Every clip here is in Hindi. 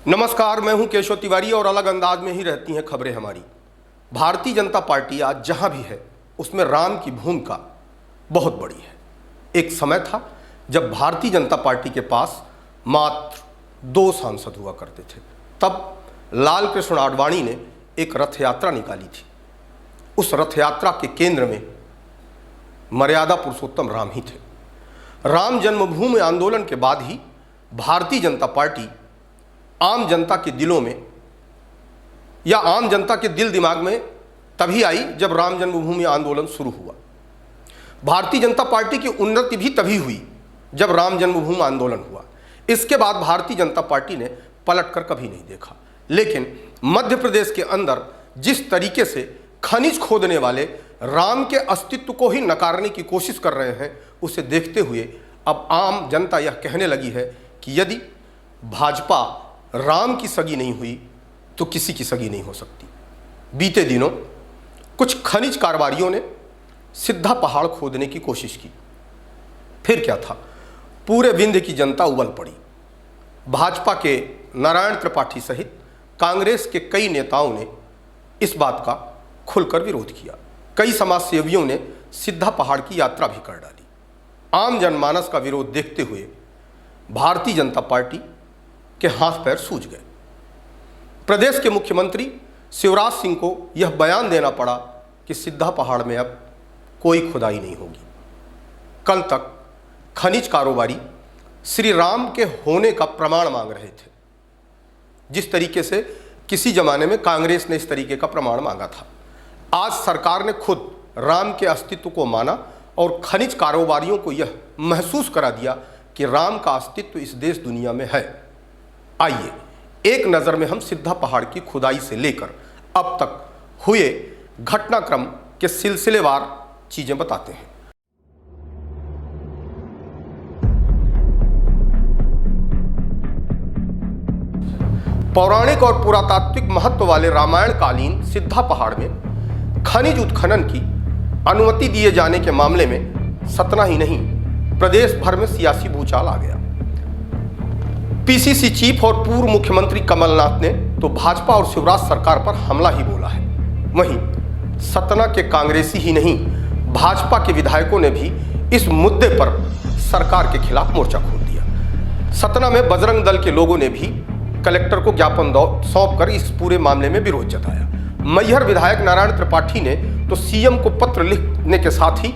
नमस्कार, मैं हूं केशव तिवारी और अलग अंदाज में ही रहती हैं खबरें हमारी। भारतीय जनता पार्टी आज जहां भी है उसमें राम की भूमिका बहुत बड़ी है। एक समय था जब भारतीय जनता पार्टी के पास मात्र 2 सांसद हुआ करते थे। तब लाल कृष्ण आडवाणी ने एक रथ यात्रा निकाली थी। उस रथ यात्रा के केंद्र में मर्यादा पुरुषोत्तम राम ही थे। राम जन्मभूमि आंदोलन के बाद ही भारतीय जनता पार्टी आम जनता के दिलों में या आम जनता के दिल दिमाग में तभी आई जब राम जन्मभूमि आंदोलन शुरू हुआ। भारतीय जनता पार्टी की उन्नति भी तभी हुई जब राम जन्मभूमि आंदोलन हुआ। इसके बाद भारतीय जनता पार्टी ने पलटकर कभी नहीं देखा। लेकिन मध्य प्रदेश के अंदर जिस तरीके से खनिज खोदने वाले राम के अस्तित्व को ही नकारने की कोशिश कर रहे हैं, उसे देखते हुए अब आम जनता यह कहने लगी है कि यदि भाजपा राम की सगी नहीं हुई तो किसी की सगी नहीं हो सकती। बीते दिनों कुछ खनिज कारोबारियों ने सिद्धा पहाड़ खोदने की कोशिश की। फिर क्या था, पूरे विंध्य की जनता उबल पड़ी। भाजपा के नारायण त्रिपाठी सहित कांग्रेस के कई नेताओं ने इस बात का खुलकर विरोध किया। कई समाजसेवियों ने सिद्धा पहाड़ की यात्रा भी कर डाली। आम जनमानस का विरोध देखते हुए भारतीय जनता पार्टी के हाथ पैर सूज गए। प्रदेश के मुख्यमंत्री शिवराज सिंह को यह बयान देना पड़ा कि सिद्धा पहाड़ में अब कोई खुदाई नहीं होगी। कल तक खनिज कारोबारी श्री राम के होने का प्रमाण मांग रहे थे, जिस तरीके से किसी जमाने में कांग्रेस ने इस तरीके का प्रमाण मांगा था। आज सरकार ने खुद राम के अस्तित्व को माना और खनिज कारोबारियों को यह महसूस करा दिया कि राम का अस्तित्व इस देश दुनिया में है। आइए एक नज़र में हम सिद्धा पहाड़ की खुदाई से लेकर अब तक हुए घटनाक्रम के सिलसिलेवार चीजें बताते हैं। पौराणिक और पुरातात्विक महत्व वाले रामायण कालीन सिद्धा पहाड़ में खनिज उत्खनन की अनुमति दिए जाने के मामले में सतना ही नहीं, प्रदेश भर में सियासी भूचाल आ गया। पीसीसी चीफ और पूर्व मुख्यमंत्री कमलनाथ ने तो भाजपा और शिवराज सरकार पर हमला ही बोला है। वहीं सतना के कांग्रेसी ही नहीं, भाजपा के विधायकों ने भी इस मुद्दे पर सरकार के खिलाफ मोर्चा खोल दिया। सतना में बजरंग दल के लोगों ने भी कलेक्टर को ज्ञापन सौंपकर इस पूरे मामले में विरोध जताया। मैहर विधायक नारायण त्रिपाठी ने तो सीएम को पत्र लिखने के साथ ही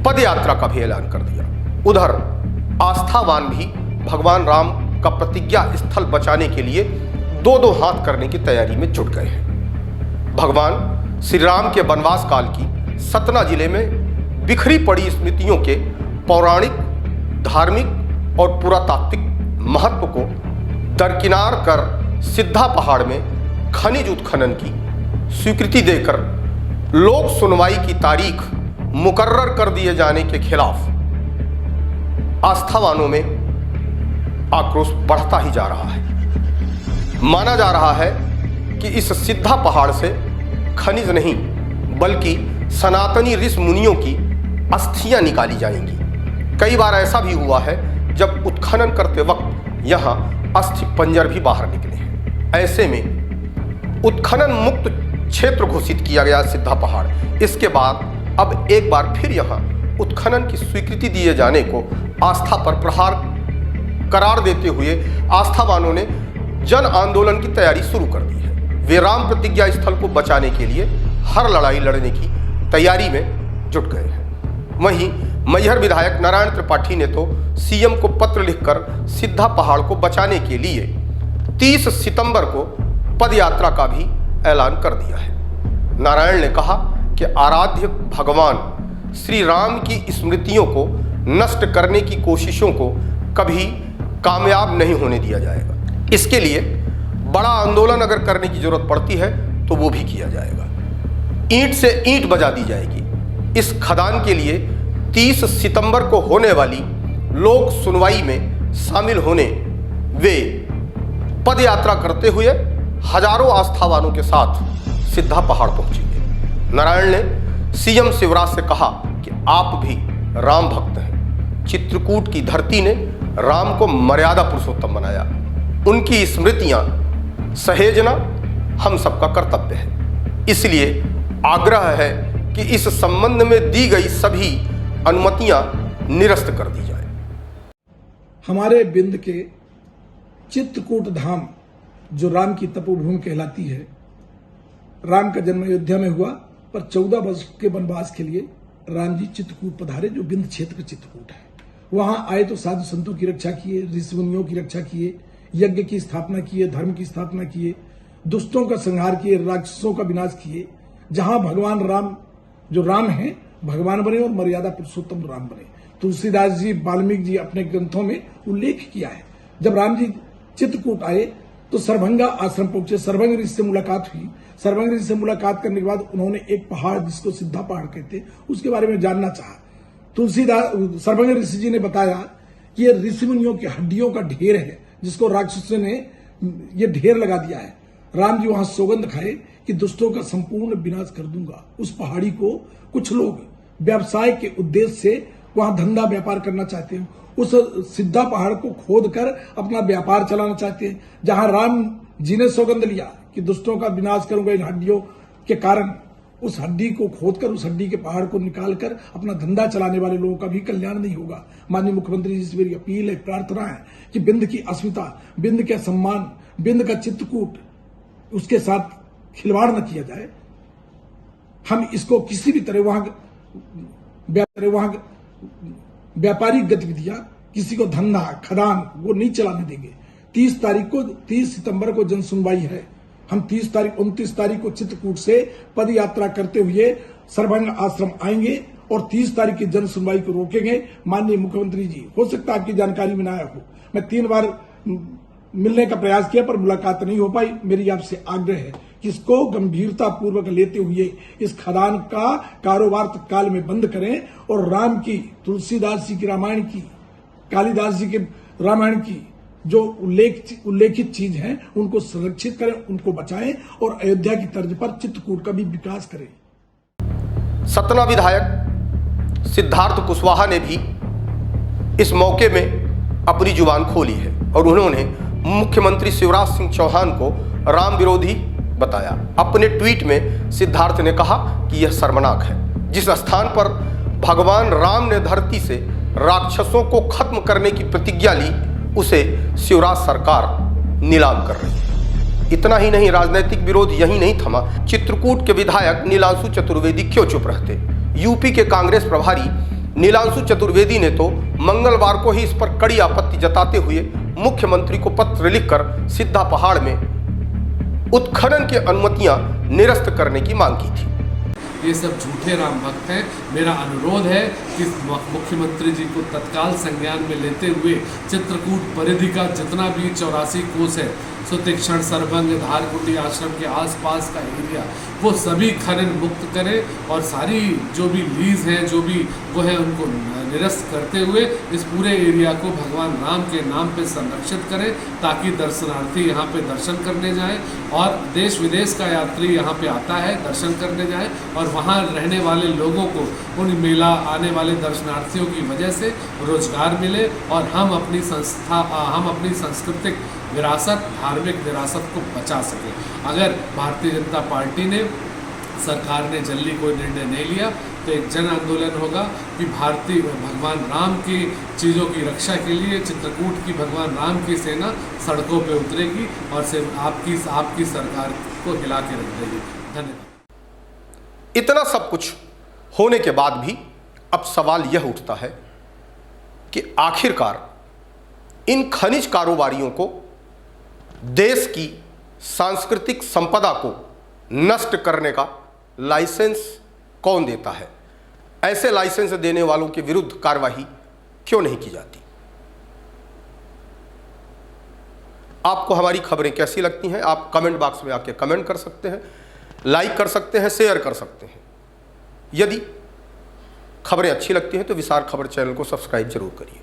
पदयात्रा का भी ऐलान कर दिया। उधर आस्थावान भी भगवान राम का प्रतिज्ञा स्थल बचाने के लिए 2-2 हाथ करने की तैयारी में जुट गए हैं। भगवान श्री राम के वनवास काल की सतना जिले में बिखरी पड़ी स्मृतियों के पौराणिक, धार्मिक और पुरातात्विक महत्व को दरकिनार कर सिद्धा पहाड़ में खनिज उत्खनन की स्वीकृति देकर लोक सुनवाई की तारीख मुकर्रर कर दिए जाने के खिलाफ आस्थावानों में आक्रोश बढ़ता ही जा रहा है। माना जा रहा है कि इस सिद्धा पहाड़ से खनिज नहीं बल्कि सनातनी ऋषि मुनियों की अस्थियां निकाली जाएंगी। कई बार ऐसा भी हुआ है जब उत्खनन करते वक्त यहां अस्थि पंजर भी बाहर निकले हैं। ऐसे में उत्खनन मुक्त क्षेत्र घोषित किया गया सिद्धा पहाड़। इसके बाद अब एक बार फिर यहां उत्खनन की स्वीकृति दिए जाने को आस्था पर प्रहार करार देते हुए आस्थावानों ने जन आंदोलन की तैयारी शुरू कर दी है। वे राम प्रतिज्ञा स्थल को बचाने के लिए हर लड़ाई लड़ने की तैयारी में जुट गए हैं। वहीं मैहर विधायक नारायण त्रिपाठी ने तो सीएम को पत्र लिखकर सिद्धा पहाड़ को बचाने के लिए 30 सितंबर को पदयात्रा का भी ऐलान कर दिया है। नारायण ने कहा कि आराध्य भगवान श्री राम की स्मृतियों को नष्ट करने की कोशिशों को कभी कामयाब नहीं होने दिया जाएगा। इसके लिए बड़ा आंदोलन अगर करने की जरूरत पड़ती है तो वो भी किया जाएगा। ईंट से ईंट बजा दी जाएगी। इस खदान के लिए 30 सितंबर को होने वाली लोक सुनवाई में शामिल होने वे पदयात्रा करते हुए हजारों आस्थावानों के साथ सिद्धा पहाड़ पहुंचेंगे। नारायण ने सीएम शिवराज से कहा कि आप भी राम भक्त हैं। चित्रकूट की धरती ने राम को मर्यादा पुरुषोत्तम बनाया। उनकी स्मृतियां सहेजना हम सबका कर्तव्य है। इसलिए आग्रह है कि इस संबंध में दी गई सभी अनुमतियां निरस्त कर दी जाए। हमारे बिंद के चित्रकूट धाम, जो राम की तपोभूमि कहलाती है, राम का जन्म अयोध्या में हुआ, पर 14 वर्ष के वनवास के लिए राम जी चित्रकूट पधारे, जो बिंद क्षेत्र का चित्रकूट है। वहां आए तो साधु संतों की रक्षा किए, ऋषि मुनियों की रक्षा किए, यज्ञ की स्थापना किए, धर्म की स्थापना किए, दुष्टों का संहार किए, राक्षसों का विनाश किए। जहां भगवान राम, जो राम है, भगवान बने और मर्यादा पुरुषोत्तम राम बने। तुलसीदास जी, वाल्मीकि जी अपने ग्रंथों में उल्लेख किया है। जब राम जी चित्रकूट आए तो सरभंगा आश्रम पहुंचे, सरभंग ऋषि से मुलाकात हुई। सरभंग ऋषि से मुलाकात करने के बाद उन्होंने एक पहाड़, जिसको सिद्धा पहाड़ कहते हैं, उसके बारे में जानना चाहा। सरभंग ऋषि जी ने बताया कि ये ऋषि मुनियों की हड्डियों का ढेर है, जिसको राक्षसों ने ये ढेर लगा दिया है। राम जी वहां सौगंध खाए कि दुष्टों का संपूर्ण विनाश कर दूंगा। उस पहाड़ी को कुछ लोग व्यवसाय के उद्देश्य से वहां धंधा व्यापार करना चाहते हैं। उस सिद्धा पहाड़ को खोद कर अपना व्यापार चलाना चाहते हैं। जहां राम जी ने सौगंध लिया कि दुष्टों का विनाश करूंगा इन हड्डियों के कारण, उस हड्डी को खोदकर, उस हड्डी के पहाड़ को निकालकर अपना धंधा चलाने वाले लोगों का भी कल्याण नहीं होगा। माननीय मुख्यमंत्री जी से मेरी अपील है, प्रार्थना है कि बिंद की अस्मिता, बिंद के सम्मान, बिंद का चित्रकूट, उसके साथ खिलवाड़ न किया जाए। हम इसको किसी भी तरह वहां व्यापारिक गतिविधियां, किसी को धंधा, खदान, वो नहीं चलाने देंगे। 30 सितंबर को जन सुनवाई है। हम 29 तारीख को चित्रकूट से पद यात्रा करते हुए सरभंग आश्रम आएंगे और 30 तारीख की जन सुनवाई को रोकेंगे। माननीय मुख्यमंत्री जी, हो सकता है आपकी जानकारी में ना आया हो, मैं 3 बार मिलने का प्रयास किया पर मुलाकात नहीं हो पाई। मेरी आपसे आग्रह है कि इसको गंभीरता पूर्वक लेते हुए इस खदान का कारोबार तत्काल में बंद करें और राम की, तुलसीदास जी की रामायण की, कालिदास जी के रामायण की जो उल्लेखित चीज है, उनको संरक्षित करें, उनको बचाएं और अयोध्या की तर्ज पर चित्रकूट का भी विकास करें। सतना विधायक सिद्धार्थ कुशवाहा ने भी इस मौके में अपनी जुबान खोली है और उन्होंने मुख्यमंत्री शिवराज सिंह चौहान को राम विरोधी बताया। अपने ट्वीट में सिद्धार्थ ने कहा कि यह शर्मनाक है, जिस स्थान पर भगवान राम ने धरती से राक्षसों को खत्म करने की प्रतिज्ञा ली, उसे शिवराज सरकार नीलाम कर रही है। इतना ही नहीं, राजनीतिक विरोध यही नहीं थमा। चित्रकूट के विधायक नीलांशु चतुर्वेदी क्यों चुप रहते? यूपी के कांग्रेस प्रभारी नीलांशु चतुर्वेदी ने तो मंगलवार को ही इस पर कड़ी आपत्ति जताते हुए मुख्यमंत्री को पत्र लिखकर सिद्धा पहाड़ में उत्खनन की अनुमतियां निरस्त करने की मांग की थी। ये सब झूठे राम भक्त हैं। मेरा अनुरोध है कि मुख्यमंत्री जी को तत्काल संज्ञान में लेते हुए चित्रकूट परिधि का जितना भी 84 कोस है, सुतीक्षण, सरभंग, धारकुटी आश्रम के आसपास का एरिया, वो सभी खनन मुक्त करें और सारी जो भी लीज हैं, जो भी वो है, उनको निरस्त करते हुए इस पूरे एरिया को भगवान राम के नाम पे संरक्षित करें, ताकि दर्शनार्थी यहाँ पे दर्शन करने जाएं और देश विदेश का यात्री यहाँ पे आता है दर्शन करने जाए और वहाँ रहने वाले लोगों को उन मेला आने वाले दर्शनार्थियों की वजह से रोजगार मिले और हम अपनी सांस्कृतिक विरासत, धार्मिक विरासत को बचा सके। अगर भारतीय जनता पार्टी ने, सरकार ने जल्दी कोई निर्णय नहीं लिया तो एक जन आंदोलन होगा कि भगवान राम की चीज़ों की रक्षा के लिए चित्रकूट की भगवान राम की सेना सड़कों पे उतरेगी और सिर्फ आपकी सरकार को हिला के रख देगी। धन्यवाद। इतना सब कुछ होने के बाद भी अब सवाल यह उठता है कि आखिरकार इन खनिज कारोबारियों को देश की सांस्कृतिक संपदा को नष्ट करने का लाइसेंस कौन देता है? ऐसे लाइसेंस देने वालों के विरुद्ध कार्रवाई क्यों नहीं की जाती? आपको हमारी खबरें कैसी लगती हैं? आप कमेंट बॉक्स में आके कमेंट कर सकते हैं, लाइक कर सकते हैं, शेयर कर सकते हैं। यदि खबरें अच्छी लगती हैं तो विस्तार खबर चैनल को सब्सक्राइब जरूर करिए।